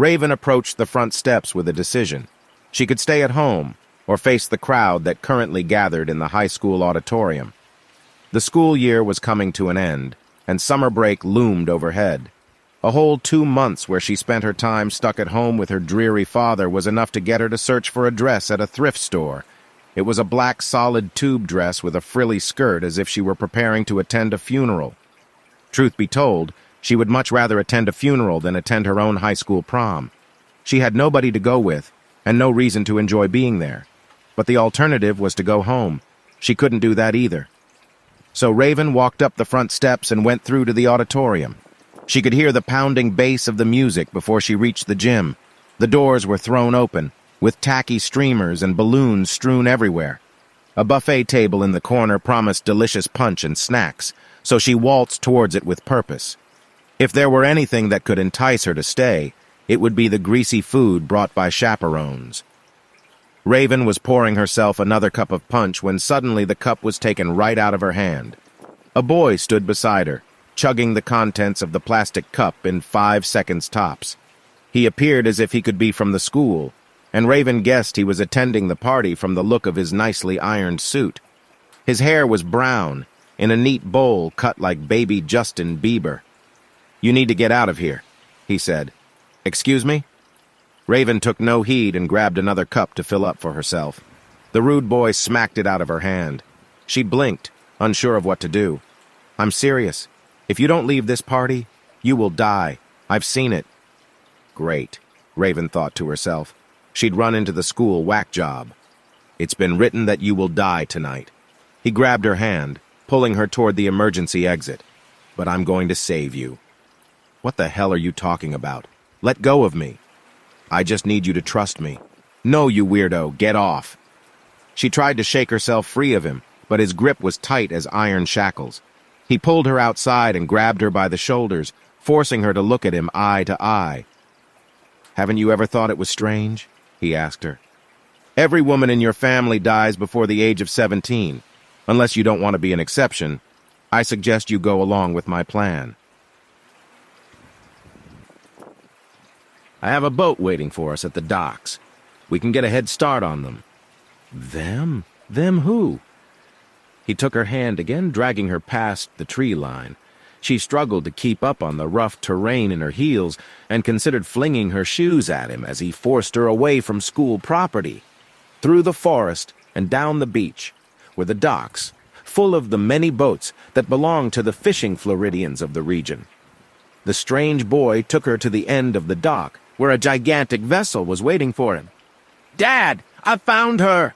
Raven approached the front steps with a decision. She could stay at home or face the crowd that currently gathered in the high school auditorium. The school year was coming to an end, and summer break loomed overhead. A whole 2 months where she spent her time stuck at home with her dreary father was enough to get her to search for a dress at a thrift store. It was a black solid tube dress with a frilly skirt, as if she were preparing to attend a funeral. Truth be told, she would much rather attend a funeral than attend her own high school prom. She had nobody to go with, and no reason to enjoy being there. But the alternative was to go home. She couldn't do that either. So Raven walked up the front steps and went through to the auditorium. She could hear the pounding bass of the music before she reached the gym. The doors were thrown open, with tacky streamers and balloons strewn everywhere. A buffet table in the corner promised delicious punch and snacks, so she waltzed towards it with purpose. If there were anything that could entice her to stay, it would be the greasy food brought by chaperones. Raven was pouring herself another cup of punch when suddenly the cup was taken right out of her hand. A boy stood beside her, chugging the contents of the plastic cup in 5 seconds tops. He appeared as if he could be from the school, and Raven guessed he was attending the party from the look of his nicely ironed suit. His hair was brown, in a neat bowl cut like baby Justin Bieber. "You need to get out of here," he said. "Excuse me?" Raven took no heed and grabbed another cup to fill up for herself. The rude boy smacked it out of her hand. She blinked, unsure of what to do. "I'm serious. If you don't leave this party, you will die. I've seen it." Great, Raven thought to herself. She'd run into the school whack job. "It's been written that you will die tonight." He grabbed her hand, pulling her toward the emergency exit. "But I'm going to save you." "What the hell are you talking about? Let go of me." "I just need you to trust me." "No, you weirdo, get off." She tried to shake herself free of him, but his grip was tight as iron shackles. He pulled her outside and grabbed her by the shoulders, forcing her to look at him eye to eye. "Haven't you ever thought it was strange?" he asked her. "Every woman in your family dies before the age of 17. Unless you don't want to be an exception, I suggest you go along with my plan. I have a boat waiting for us at the docks. We can get a head start on them." "Them? Them who?" He took her hand again, dragging her past the tree line. She struggled to keep up on the rough terrain in her heels and considered flinging her shoes at him as he forced her away from school property. Through the forest and down the beach were the docks, full of the many boats that belonged to the fishing Floridians of the region. The strange boy took her to the end of the dock, where a gigantic vessel was waiting for him. "Dad, I found her!"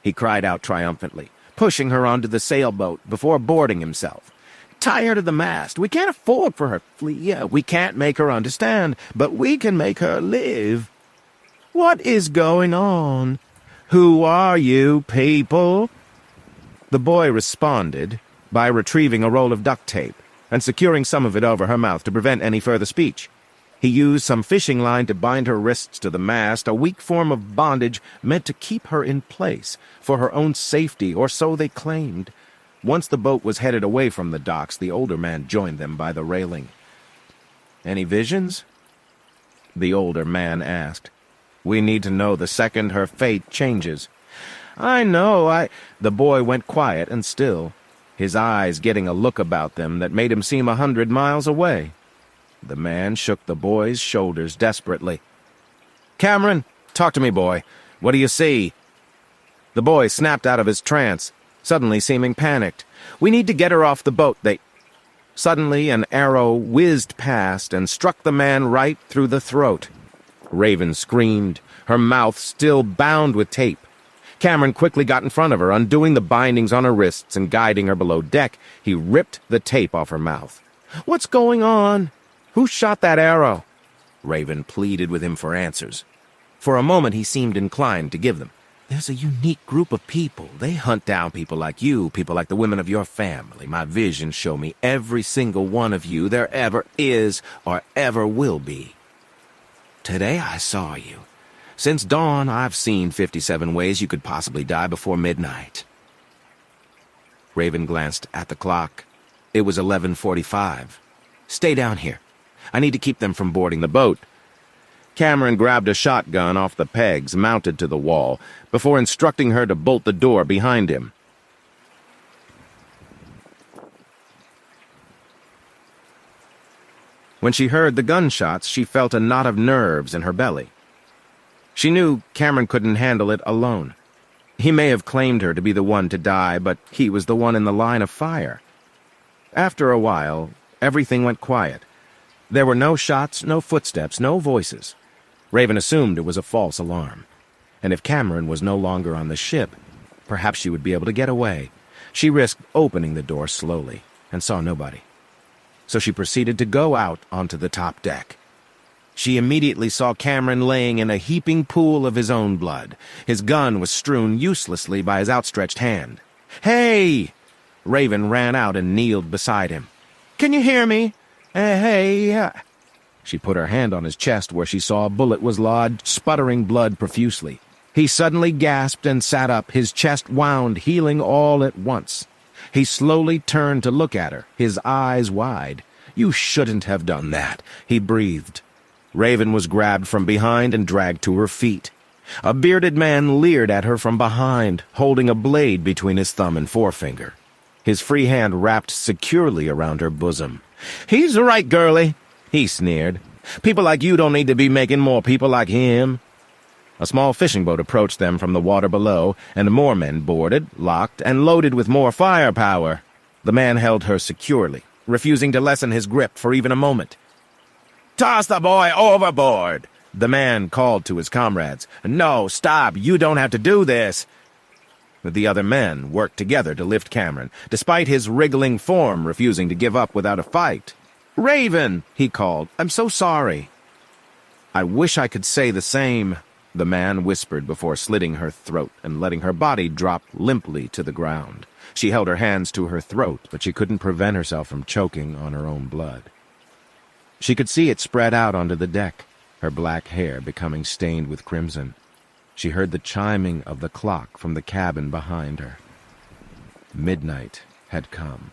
he cried out triumphantly, pushing her onto the sailboat before boarding himself. "Tie her to the mast. We can't afford for her to flee. We can't make her understand, but we can make her live." "What is going on? Who are you people?" The boy responded by retrieving a roll of duct tape and securing some of it over her mouth to prevent any further speech. He used some fishing line to bind her wrists to the mast, a weak form of bondage meant to keep her in place for her own safety, or so they claimed. Once the boat was headed away from the docks, the older man joined them by the railing. "Any visions?" the older man asked. "We need to know the second her fate changes." "I know, The boy went quiet and still, his eyes getting a look about them that made him seem 100 miles away. The man shook the boy's shoulders desperately. "Cameron, talk to me, boy. What do you see?" The boy snapped out of his trance, suddenly seeming panicked. "We need to get her off the boat, Suddenly an arrow whizzed past and struck the man right through the throat. Raven screamed, her mouth still bound with tape. Cameron quickly got in front of her, undoing the bindings on her wrists and guiding her below deck. He ripped the tape off her mouth. "What's going on? Who shot that arrow?" Raven pleaded with him for answers. For a moment he seemed inclined to give them. "There's a unique group of people. They hunt down people like you, people like the women of your family. My visions show me every single one of you there ever is or ever will be. Today I saw you. Since dawn, I've seen 57 ways you could possibly die before midnight." Raven glanced at the clock. It was 11:45. "Stay down here. I need to keep them from boarding the boat." Cameron grabbed a shotgun off the pegs mounted to the wall before instructing her to bolt the door behind him. When she heard the gunshots, she felt a knot of nerves in her belly. She knew Cameron couldn't handle it alone. He may have claimed her to be the one to die, but he was the one in the line of fire. After a while, everything went quiet. There were no shots, no footsteps, no voices. Raven assumed it was a false alarm. And if Cameron was no longer on the ship, perhaps she would be able to get away. She risked opening the door slowly and saw nobody. So she proceeded to go out onto the top deck. She immediately saw Cameron laying in a heaping pool of his own blood. His gun was strewn uselessly by his outstretched hand. "Hey!" Raven ran out and kneeled beside him. "Can you hear me? Hey!" She put her hand on his chest where she saw a bullet was lodged, sputtering blood profusely. He suddenly gasped and sat up, his chest wound, healing all at once. He slowly turned to look at her, his eyes wide. "You shouldn't have done that," he breathed. Raven was grabbed from behind and dragged to her feet. A bearded man leered at her from behind, holding a blade between his thumb and forefinger. His free hand wrapped securely around her bosom. "He's right, girlie," he sneered. "People like you don't need to be making more people like him." A small fishing boat approached them from the water below, and more men boarded, locked, and loaded with more firepower. The man held her securely, refusing to lessen his grip for even a moment. "Toss the boy overboard!" the man called to his comrades. "No, stop! You don't have to do this!" The other men worked together to lift Cameron, despite his wriggling form refusing to give up without a fight. "Raven!" he called. "I'm so sorry." "I wish I could say the same," the man whispered before slitting her throat and letting her body drop limply to the ground. She held her hands to her throat, but she couldn't prevent herself from choking on her own blood. She could see it spread out onto the deck, her black hair becoming stained with crimson. She heard the chiming of the clock from the cabin behind her. Midnight had come.